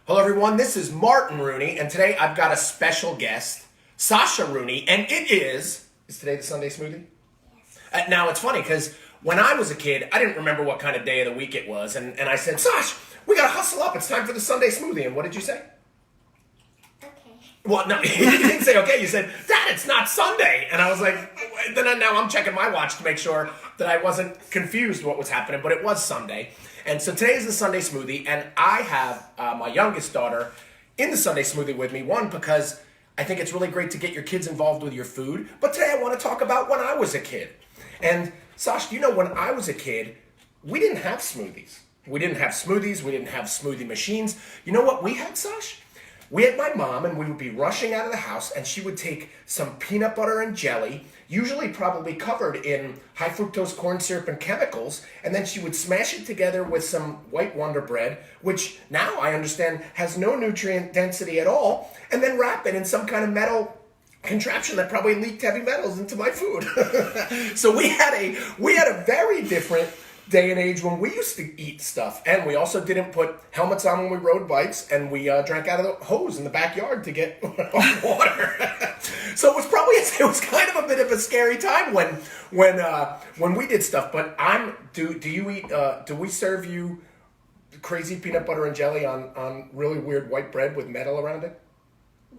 Hello everyone, this is Martin Rooney, and today I've got a special guest, Sasha Rooney, and is today the Sunday Smoothie? Yes. Now it's funny, because when I was a kid, I didn't remember what kind of day of the week it was, and I said, Sash, we gotta hustle up, it's time for the Sunday Smoothie, and what did you say? Okay. Well, no, you didn't say okay, you said, Dad, it's not Sunday, and I was like, now I'm checking my watch to make sure that I wasn't confused what was happening, but it was Sunday. And so today is the Sunday Smoothie, and I have my youngest daughter in the Sunday Smoothie with me. One, because I think it's really great to get your kids involved with your food, but today I want to talk about when I was a kid. And Sash, you know, when I was a kid, we didn't have smoothies. We didn't have smoothies, we didn't have smoothie machines. You know what we had, Sash? We had my mom, and we would be rushing out of the house, and she would take some peanut butter and jelly, usually probably covered in high fructose corn syrup and chemicals, and then she would smash it together with some white Wonder Bread, which now I understand has no nutrient density at all, and then wrap it in some kind of metal contraption that probably leaked heavy metals into my food. So we had a very different day and age when we used to eat stuff, and we also didn't put helmets on when we rode bikes, and we drank out of the hose in the backyard to get water. So it was kind of a bit of a scary time when we did stuff. But do we serve you crazy peanut butter and jelly on really weird white bread with metal around it?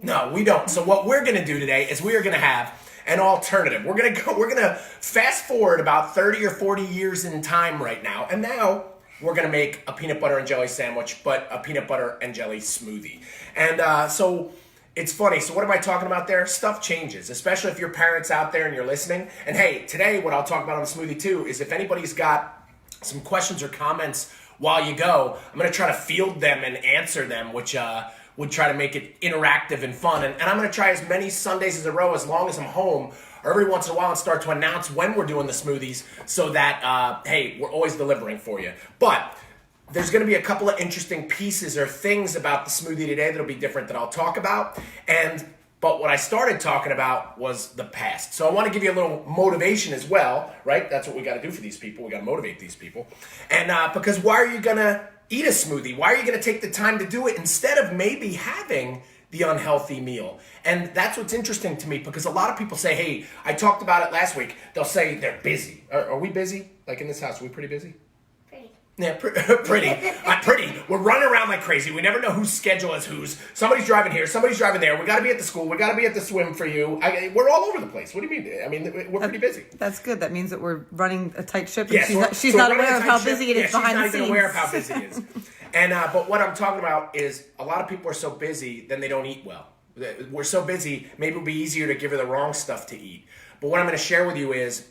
No, we don't. So what we're going to do today is we are going to have an alternative. We're gonna fast forward about 30 or 40 years in time right now, and now we're gonna make a peanut butter and jelly sandwich, but a peanut butter and jelly smoothie. And so it's funny. So what am I talking about there? Stuff changes, especially if your parents out there and you're listening. And hey, today what I'll talk about on the smoothie too is if anybody's got some questions or comments while you go, I'm gonna try to field them and answer them, which would try to make it interactive and fun. And I'm going to try as many Sundays as a row as long as I'm home, or every once in a while and start to announce when we're doing the smoothies so that, hey, we're always delivering for you. But there's going to be a couple of interesting pieces or things about the smoothie today that'll be different that I'll talk about. But what I started talking about was the past. So I want to give you a little motivation as well, right? That's what we got to do for these people. We got to motivate these people. And because why are you going to eat a smoothie? Why are you going to take the time to do it instead of maybe having the unhealthy meal? And that's what's interesting to me, because a lot of people say, hey, I talked about it last week. They'll say they're busy. Are we busy? Like in this house, are we pretty busy? Pretty. Yeah, pretty. We're running around like crazy. We never know whose schedule is whose. Somebody's driving here. Somebody's driving there. We got to be at the school. We got to be at the swim for you. We're all over the place. What do you mean? I mean, we're pretty busy. That's good. That means that we're running a tight ship. And Yes, she's not aware of how busy it is behind the scenes. She's not even aware of how busy it is. And but what I'm talking about is a lot of people are so busy, then they don't eat well. We're so busy, maybe it'll be easier to give her the wrong stuff to eat. But what I'm going to share with you is,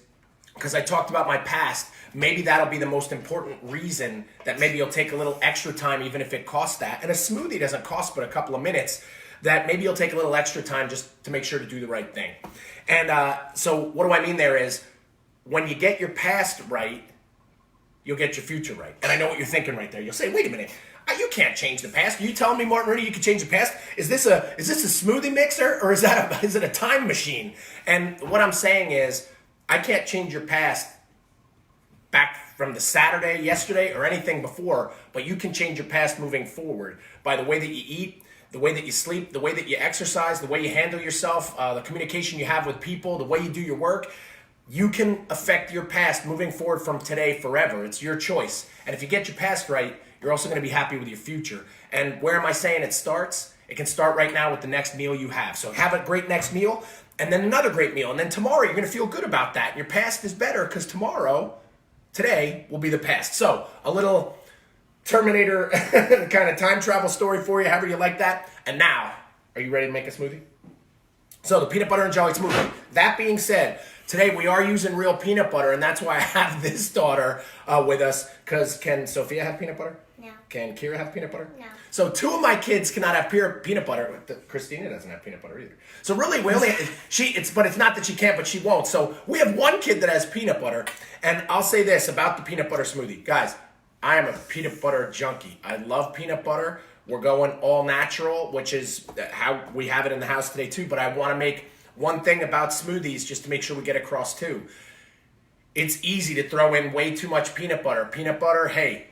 because I talked about my past, maybe that'll be the most important reason that maybe you'll take a little extra time, even if it costs that. And a smoothie doesn't cost but a couple of minutes, that maybe you'll take a little extra time just to make sure to do the right thing. And so what do I mean there is, when you get your past right, you'll get your future right. And I know what you're thinking right there. You'll say, wait a minute, you can't change the past. Are you telling me, Martin Rooney, you can change the past? Is this a smoothie mixer, or is it a time machine? And what I'm saying is, I can't change your past back from the Saturday, yesterday, or anything before, but you can change your past moving forward by the way that you eat, the way that you sleep, the way that you exercise, the way you handle yourself, the communication you have with people, the way you do your work. You can affect your past moving forward from today forever. It's your choice. And if you get your past right, you're also going to be happy with your future. And where am I saying it starts? It can start right now with the next meal you have. So have a great next meal, and then another great meal. And then tomorrow you're going to feel good about that. Your past is better because today will be the past. So a little Terminator kind of time travel story for you, however you like that. And now, are you ready to make a smoothie? So the peanut butter and jelly smoothie. That being said, today we are using real peanut butter, and that's why I have this daughter with us. Because can Sophia have peanut butter? No. Can Kira have peanut butter? No. So two of my kids cannot have peanut butter. Christina doesn't have peanut butter either. So really, but it's not that she can't, but she won't. So we have one kid that has peanut butter, and I'll say this about the peanut butter smoothie, guys. I am a peanut butter junkie. I love peanut butter. We're going all natural, which is how we have it in the house today too. But I want to make one thing about smoothies just to make sure we get across too. It's easy to throw in way too much peanut butter. Peanut butter, hey,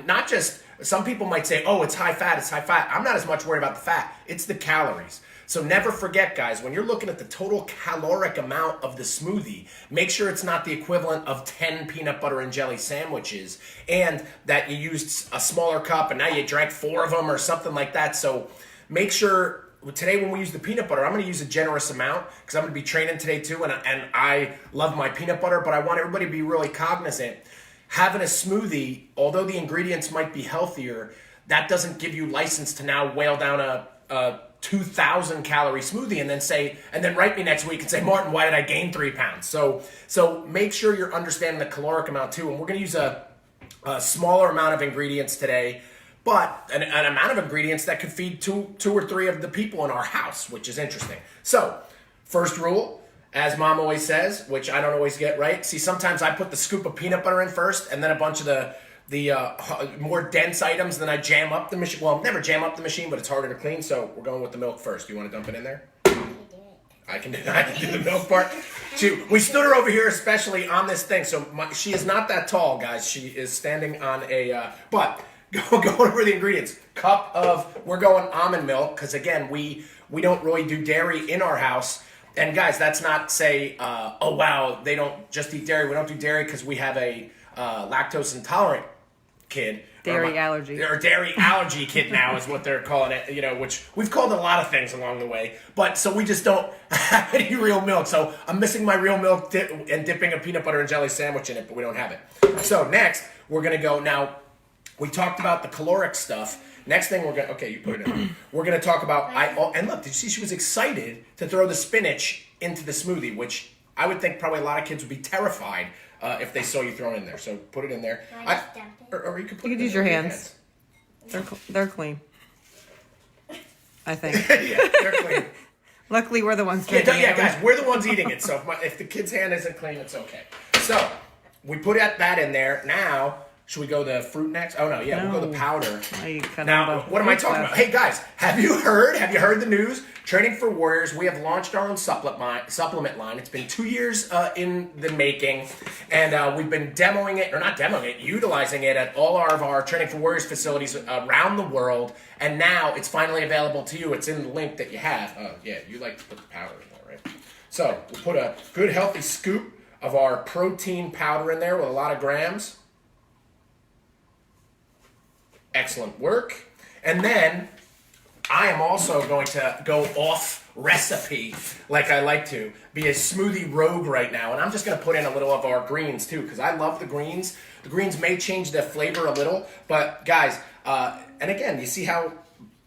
not just, some people might say, oh, it's high fat, it's high fat. I'm not as much worried about the fat. It's the calories. So never forget, guys, when you're looking at the total caloric amount of the smoothie, make sure it's not the equivalent of 10 peanut butter and jelly sandwiches, and that you used a smaller cup and now you drank 4 of them or something like that. So make sure, today when we use the peanut butter, I'm going to use a generous amount because I'm going to be training today too, and I love my peanut butter, but I want everybody to be really cognizant. Having a smoothie, although the ingredients might be healthier, that doesn't give you license to now whale down a 2,000 calorie smoothie and then write me next week and say, Martin, why did I gain 3 pounds? So make sure you're understanding the caloric amount too. And we're going to use a smaller amount of ingredients today, but an amount of ingredients that could feed two or three of the people in our house, which is interesting. So first rule, as mom always says, which I don't always get right. See, sometimes I put the scoop of peanut butter in first and then a bunch of the more dense items, then I jam up the machine. Well, never jam up the machine, but it's harder to clean, so we're going with the milk first. Do you want to dump it in there? I can do the milk part. We stood her over here especially on this thing, so she is not that tall, guys. She is standing on a, but going over the ingredients. We're going almond milk, because again, we don't really do dairy in our house. And guys, that's not say, oh wow, they don't just eat dairy. We don't do dairy because we have a lactose intolerant kid. Dairy allergy. Or dairy allergy kid now is what they're calling it, which we've called it a lot of things along the way. But so we just don't have any real milk. So I'm missing my real milk and dipping a peanut butter and jelly sandwich in it, but we don't have it. So next, we're going to go, now, we talked about the caloric stuff. Next thing okay, you put it in. We're going to talk about, and look, did you see she was excited to throw the spinach into the smoothie, which I would think probably a lot of kids would be terrified if they saw you throw it in there. So put it in there. Or you could use your hands. They're clean. I think. Yeah, they're clean. Luckily, we're the ones drinking it. Yeah, guys, we're the ones eating it. So if the kid's hand isn't clean, it's okay. So we put that in there. Now, should we go the fruit next? Oh, no, yeah, we'll go the powder. Now, what am I talking about? Hey, guys, have you heard the news? Training for Warriors, we have launched our own supplement line. It's been 2 years in the making, and we've been utilizing it at all of our Training for Warriors facilities around the world, and now it's finally available to you. It's in the link that you have. Yeah, you like to put the powder in there, right? So we'll put a good, healthy scoop of our protein powder in there with a lot of grams. Excellent work. And then I am also going to go off recipe like I like to, be a smoothie rogue right now. And I'm just going to put in a little of our greens too, because I love the greens. The greens may change the flavor a little, but guys, and again, you see how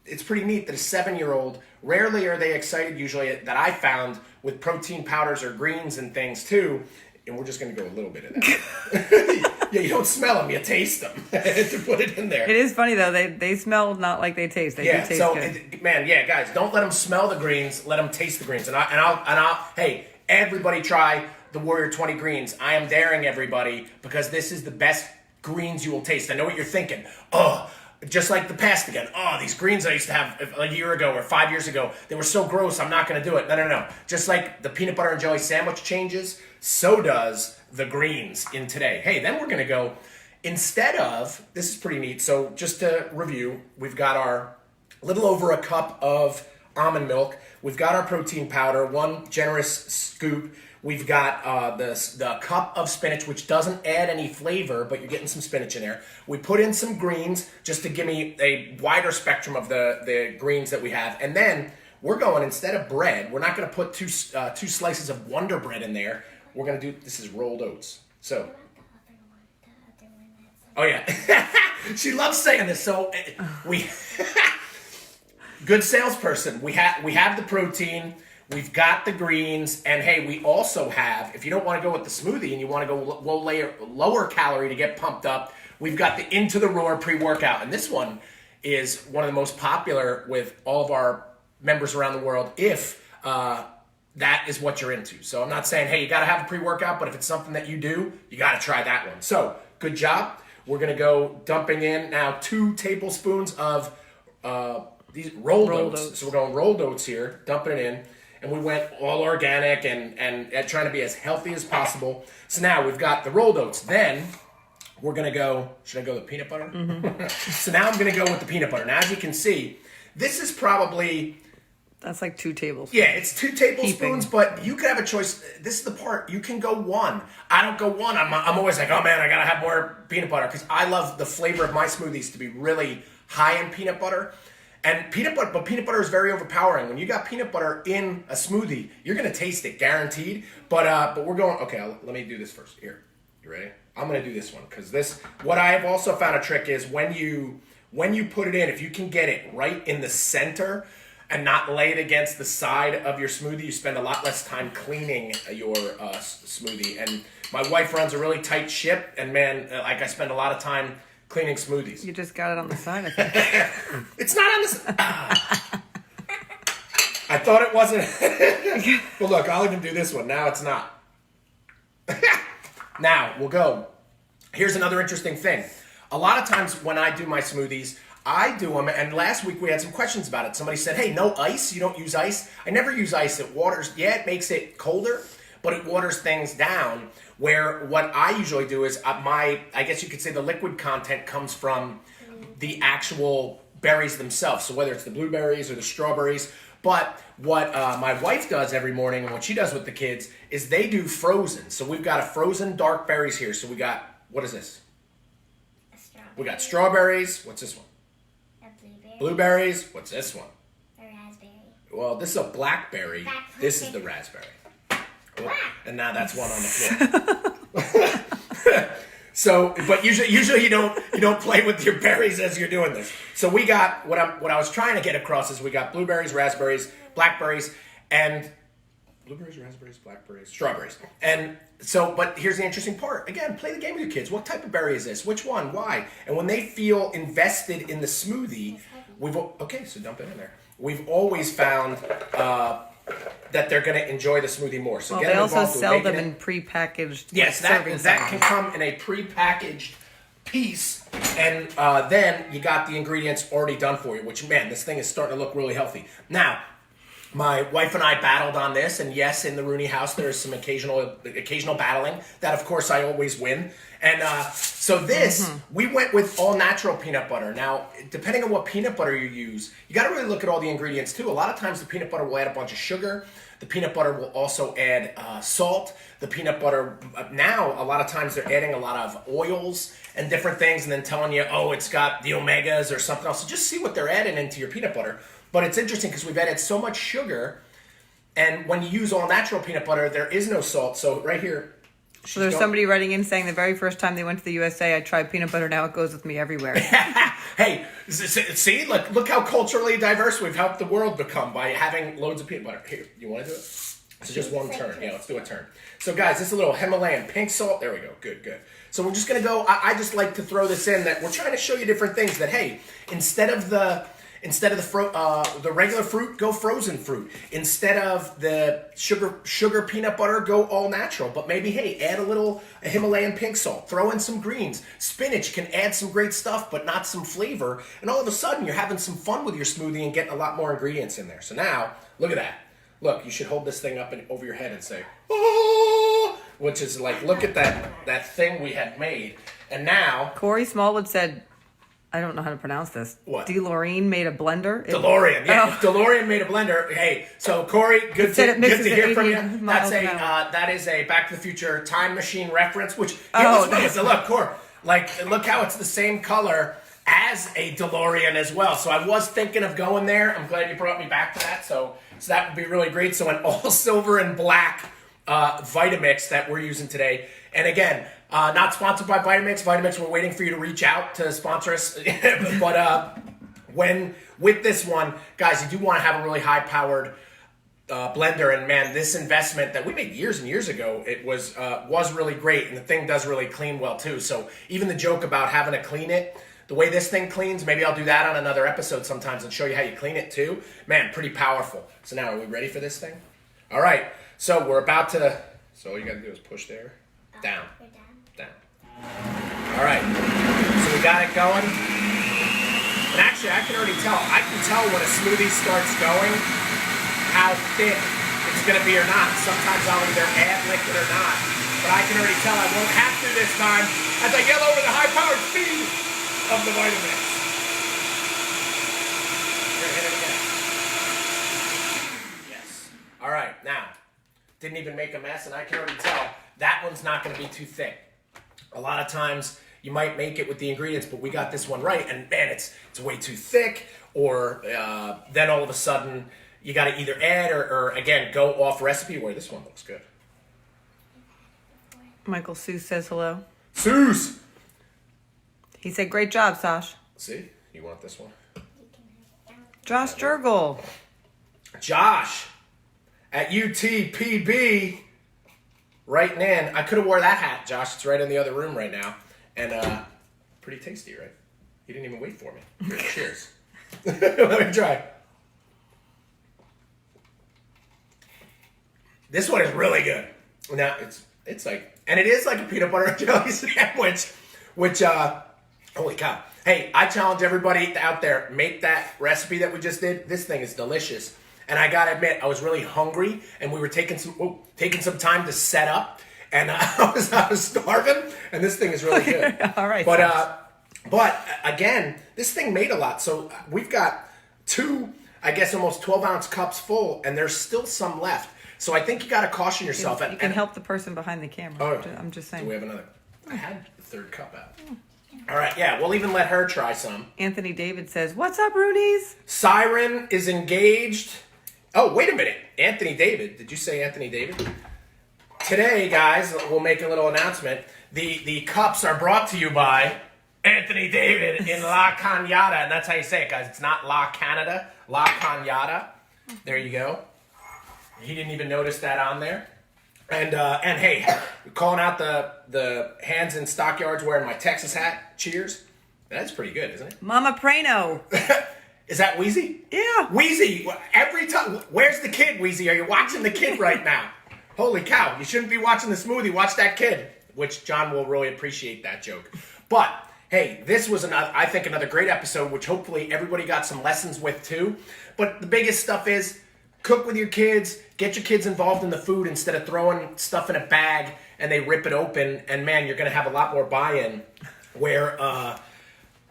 it's pretty neat that a 7-year-old, rarely are they excited usually that I found with protein powders or greens and things too. And we're just going to go a little bit of that. Yeah, you don't smell them, you taste them to put it in there. It is funny, though. They smell not like they taste. They do taste good. Guys, don't let them smell the greens. Let them taste the greens. And I'll hey, everybody try the Warrior 20 greens. I am daring everybody because this is the best greens you will taste. I know what you're thinking. Oh, just like the past again. Oh, these greens I used to have a year ago or 5 years ago, they were so gross, I'm not going to do it. No. Just like the peanut butter and jelly sandwich changes, so does the greens in today. Hey, then we're going to go, instead of, this is pretty neat. So just to review, we've got our little over a cup of almond milk. We've got our protein powder, 1 generous scoop. We've got the cup of spinach, which doesn't add any flavor, but you're getting some spinach in there. We put in some greens just to give me a wider spectrum of the greens that we have. And then we're going, instead of bread, we're not going to put two slices of Wonder Bread in there. We're going to do, this is rolled oats. So, oh yeah. She loves saying this. So good salesperson. We have the protein. We've got the greens, and hey, we also have, if you don't want to go with the smoothie and you want to go lower calorie to get pumped up, we've got the Into the Roar pre-workout. And this one is one of the most popular with all of our members around the world if that is what you're into. So I'm not saying, hey, you got to have a pre-workout, but if it's something that you do, you got to try that one. So good job. We're going to go dumping in now 2 tablespoons of these rolled oats. So we're going rolled oats here, dumping it in. And we went all organic and trying to be as healthy as possible. So now we've got the rolled oats. Then we're going to go, should I go with peanut butter? Mm-hmm. So now I'm going to go with the peanut butter. Now, as you can see, this is probably... That's like 2 tablespoons. Yeah, it's 2 tablespoons, but you could have a choice. This is the part. You can go 1. I don't go 1. I'm always like, oh man, I got to have more peanut butter because I love the flavor of my smoothies to be really high in peanut butter. And peanut butter is very overpowering. When you got peanut butter in a smoothie, you're going to taste it, guaranteed. But we're going, okay, let me do this first. Here, you ready? I'm going to do this one because what I have also found a trick is when you put it in, if you can get it right in the center and not lay it against the side of your smoothie, you spend a lot less time cleaning your smoothie. And my wife runs a really tight ship, and man, I spend a lot of time cleaning smoothies. You just got it on the side, I think. It's not on the side. I thought it wasn't. But look, I'll even do this one. Now it's not. Now, we'll go. Here's another interesting thing. A lot of times when I do my smoothies, I do them, and last week we had some questions about it. Somebody said, hey, no ice? You don't use ice? I never use ice. It waters, it makes it colder, but it waters things down, where what I usually do is I guess you could say the liquid content comes from the actual berries themselves. So whether it's the blueberries or the strawberries. But what my wife does every morning and what she does with the kids is they do frozen. So we've got a frozen dark berries here. So we got, what is this? A strawberry. We got strawberries. What's this one? Blueberries. What's this one? A raspberry. Well, this is a blackberry. This is the raspberry. Oh, and now that's one on the floor. So, but usually you don't play with your berries as you're doing this. So we got what I was trying to get across is we got blueberries, raspberries, blackberries, and blueberries, raspberries, blackberries, strawberries. And so, but here's the interesting part. Again, play the game with your kids. What type of berry is this? Which one? Why? And when they feel invested in the smoothie, so dump it in there. We've always found that they're going to enjoy the smoothie more. So they also sell them in prepackaged. Yes, that can come in a prepackaged piece, and then you got the ingredients already done for you. Which, man, this thing is starting to look really healthy. Now, my wife and I battled on this, and yes, in the Rooney house there is some occasional battling. That, of course, I always win. And so this, we went with all natural peanut butter. Now, depending on what peanut butter you use, you got to really look at all the ingredients too. A lot of times the peanut butter will add a bunch of sugar. The peanut butter will also add salt. The peanut butter, now a lot of times they're adding a lot of oils and different things and then telling you, oh, it's got the omegas or something else. So just see what they're adding into your peanut butter. But it's interesting because we've added so much sugar, and when you use all natural peanut butter, there is no salt. So right here. So there's somebody writing in saying the very first time they went to the USA, I tried peanut butter. Now it goes with me everywhere. Hey, see, look how culturally diverse we've helped the world become by having loads of peanut butter. Here, you want to do it? So just one turn. Yeah, let's do a turn. So guys, this is a little Himalayan pink salt. There we go. Good. So we're just going to go. I just like to throw this in that we're trying to show you different things that, hey, instead of the regular fruit, go frozen fruit. Instead of the sugar peanut butter, go all natural. But maybe, hey, add a Himalayan pink salt. Throw in some greens. Spinach can add some great stuff, but not some flavor. And all of a sudden, you're having some fun with your smoothie and getting a lot more ingredients in there. So now, look at that. Look, you should hold this thing up and over your head and say, oh, which is like, look at that thing we had made. And now... Corey Smallwood said... I don't know how to pronounce this. What? DeLorean made a blender? DeLorean, yeah. If DeLorean made a blender. Hey, so Corey, good to hear from you. That is a Back to the Future time machine reference, which, so look, Corey, look how it's the same color as a DeLorean as well. So I was thinking of going there. I'm glad you brought me back to that. So that would be really great. So an all silver and black Vitamix that we're using today. And again, not sponsored by Vitamix. Vitamix, we're waiting for you to reach out to sponsor us. But with this one, guys, you do want to have a really high-powered blender. And man, this investment that we made years and years ago, it was really great. And the thing does really clean well too. So even the joke about having to clean it, the way this thing cleans, maybe I'll do that on another episode sometimes and show you how you clean it too. Man, pretty powerful. So now, are we ready for this thing? All right. So we're about to. So all you got to do is push there. Down. All right, so we got it going. And actually, I can already tell. I can tell when a smoothie starts going how thick it's going to be or not. Sometimes I'll either add liquid or not. but I can already tell I won't have to this time as I yell over the high-powered speed of the Vitamix. Here, hit it again. Yes. All right, now, didn't even make a mess, and I can already tell that one's not going to be too thick. A lot of times you might make it with the ingredients, but we got this one right, and man, it's way too thick, or then all of a sudden you got to either add or again, go off recipe where this one looks good. Michael Seuss says hello. Seuss! He said, great job, Sash. See? You want this one? Josh Jurgle. Josh at UTPB writing in. I could have wore that hat, Josh. It's right in the other room right now. And pretty tasty, right? He didn't even wait for me. Here, cheers. Let me try. This one is really good. Now, it's like, and it is like a peanut butter and jelly sandwich, which, holy cow. Hey, I challenge everybody out there, make that recipe that we just did. This thing is delicious. And I gotta admit, I was really hungry, and we were taking some time to set up, and I was starving, and this thing is really good. All right. But again, this thing made a lot. So we've got 2, I guess, almost 12-ounce cups full, and there's still some left. So I think you got to caution yourself. You can help the person behind the camera. Oh, I'm just saying. Do we have another? I had the third cup out. All right, yeah, we'll even let her try some. Anthony David says, what's up, Roonies? Siren is engaged. Oh, wait a minute. Anthony David. Did you say Anthony David? Today, guys, we'll make a little announcement. The cups are brought to you by Anthony David in La Cañada. And that's how you say it, guys. It's not La Canada, La Cañada. There you go. He didn't even notice that on there. And hey, calling out the hands in stockyards wearing my Texas hat. Cheers. That's pretty good, isn't it? Mama Prano. Is that Wheezy? Yeah. Wheezy, every time. Where's the kid, Wheezy? Are you watching the kid right now? Holy cow. You shouldn't be watching the smoothie. Watch that kid. Which John will really appreciate that joke. But, hey, this was, I think, another great episode, which hopefully everybody got some lessons with, too. But the biggest stuff is cook with your kids. Get your kids involved in the food instead of throwing stuff in a bag and they rip it open. And, man, you're going to have a lot more buy-in where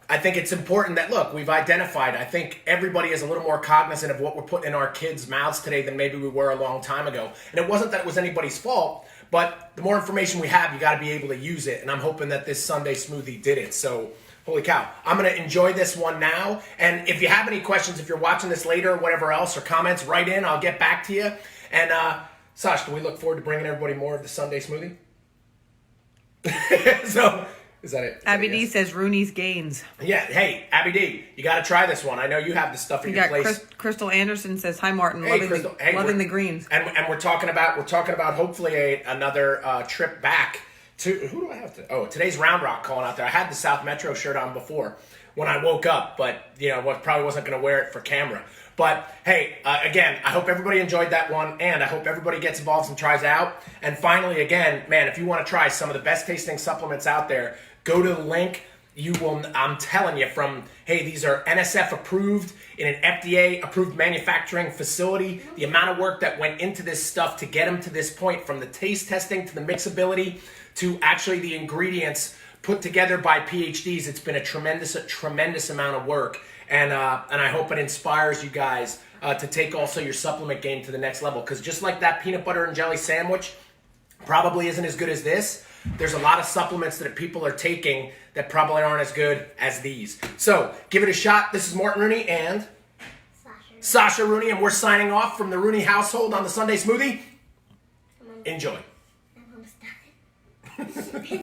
I think it's important that, look, we've identified. I think everybody is a little more cognizant of what we're putting in our kids' mouths today than maybe we were a long time ago. And it wasn't that it was anybody's fault, but the more information we have, you got to be able to use it. And I'm hoping that this Sunday smoothie did it. So, holy cow. I'm going to enjoy this one now. And if you have any questions, if you're watching this later or whatever else, or comments, write in. I'll get back to you. And, Sash, do we look forward to bringing everybody more of the Sunday smoothie? So, is that it? Abby D says Rooney's gains. Yeah, hey, Abby D, you got to try this one. I know you have the stuff in your place. Crystal Anderson says, hi, Martin. Hey, Loving the greens. And we're talking about hopefully another trip back to, who do I have to? Oh, today's Round Rock calling out there. I had the South Metro shirt on before when I woke up, but probably wasn't going to wear it for camera. But hey, again, I hope everybody enjoyed that one, and I hope everybody gets involved and tries out. And finally, again, man, if you want to try some of the best tasting supplements out there, go to the link. You will, I'm telling you, these are NSF approved in an FDA approved manufacturing facility. The amount of work that went into this stuff to get them to this point, from the taste testing to the mixability to actually the ingredients put together by PhDs, it's been a tremendous amount of work. And I hope it inspires you guys to take also your supplement game to the next level. Because just like that peanut butter and jelly sandwich probably isn't as good as this, there's a lot of supplements that people are taking that probably aren't as good as these. So give it a shot. This is Martin Rooney and Sasha Rooney, and we're signing off from the Rooney household on the Sunday Smoothie. Enjoy. I'm almost done.